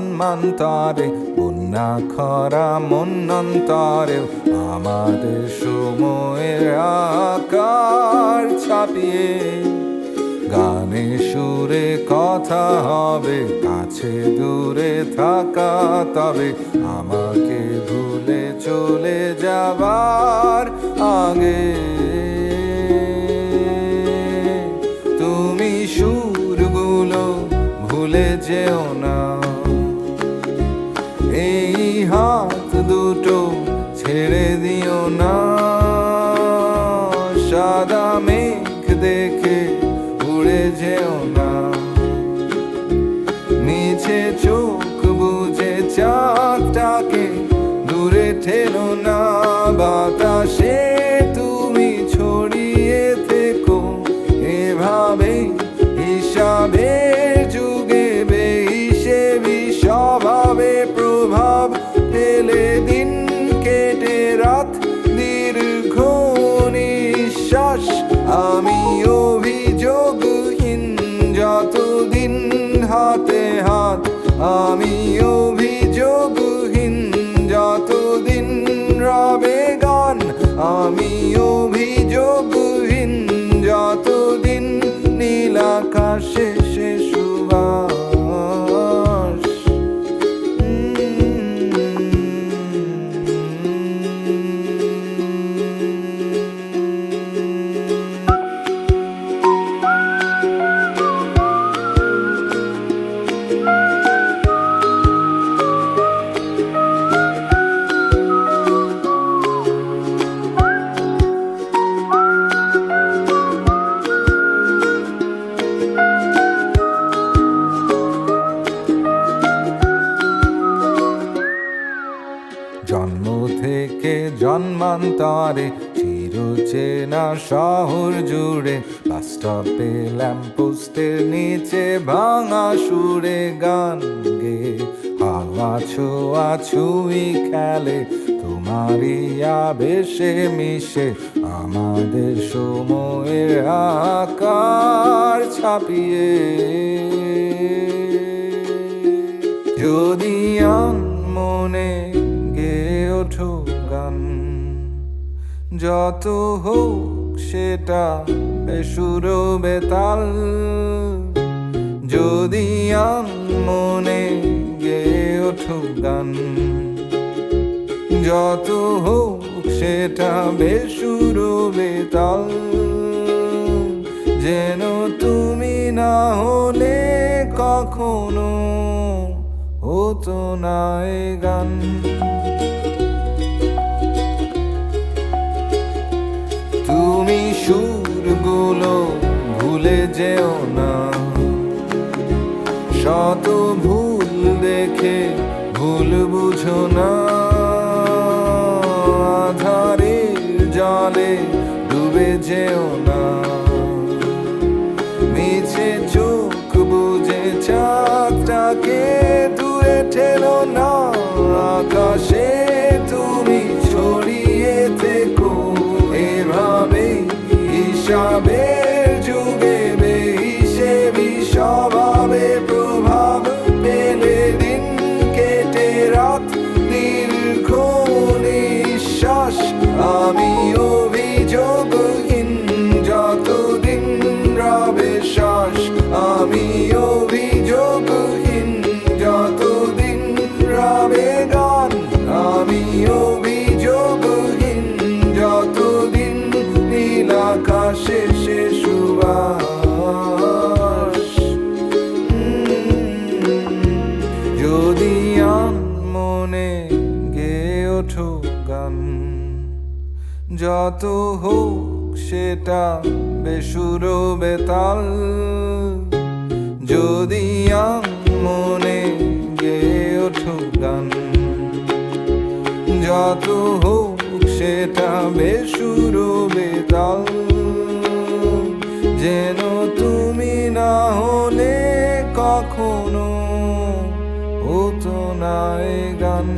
জন্মান্তরে, বন্যা খরা মন্বন্তরেও আমাদের সময়ের আকার ছাপিয়ে গানে সুরে কথা হবে, কাছে দূরে থাকা তবে আমাকে ভুলে চলে যাবার আগে। তুমি সুরগুলো ভুলে যেও না, এই হাত দুটো ছেড়ে দিও না। সাদা মেঘ দেখে উড়ে যেও না, নিচে চোখ বুঝে চাঁদটাকে দূরে ঠেলো না। বাতাসে তুমি ছড়িয়ে থেকো এভাবে, হিসাবের যুগে বেহিসেবি স্বভাবে প্রভাব ফেলে দিন কেটে রাত দীর্ঘ নিঃশ্বাস। আমি অভিযোগহীন যতদিন হাতে হাত, আমি অভিযোগহীন যতদিন রবে গান, আমি অভিযোগহীন যতদিন নীল আকাশে সে সুবাস। জন্ম থেকে জন্মান্তরে চিরচেনা শহর জুড়ে, বাস স্টপে ল্যাম্পপোস্টের নিচে ভাঙা সুরে গান গে, হাওয়া ছোঁয়া ছুঁই খেলে তোমারই আবেশে মিশে আমাদের সময়ের আকার ছাপিয়ে। যদি মনে ওঠো গান, যত হোক সেটা বেসুর বেতাল, যদি মনে গেয়ে ওঠো গান, যত হোক সেটা বেসুর বেতাল, যেন তুমি না হলে কখনো হতো না এ গান। তুমি সুরগুলো ভুলে যেও না, শত ভুল দেখে ভুল বুঝো না। আধারের জলে ডুবে যেও না, মিছে চোখ বুঝে চাঁদটাকে দূরে ঠেলো না। আকাশে তুমি ছড়িয়ে থেকো এভাবে, হিসাবের যুগে বেহিসেবি স্বভাবে প্রভাব ফেলে দিন কেটে রাত দীর্ঘ নিঃশ্বাস। আমি অভিযোগহীন যতদিন রবে শ্বাস, আমি অভিযোগহীন যতদিন রবে গান, আমি অভিযোগহীন যতদিন নীল আকাশে সে সুবাস। যদি মনে গেয়ে ওঠো গান, যত হোক সেটা বেসুর বেতাল, যদি মনে গেয়ে ওঠো গান, যত হোক সেটা বেসুর বেতাল, যেন তুমি না হলে কখনো হতো না এ গান।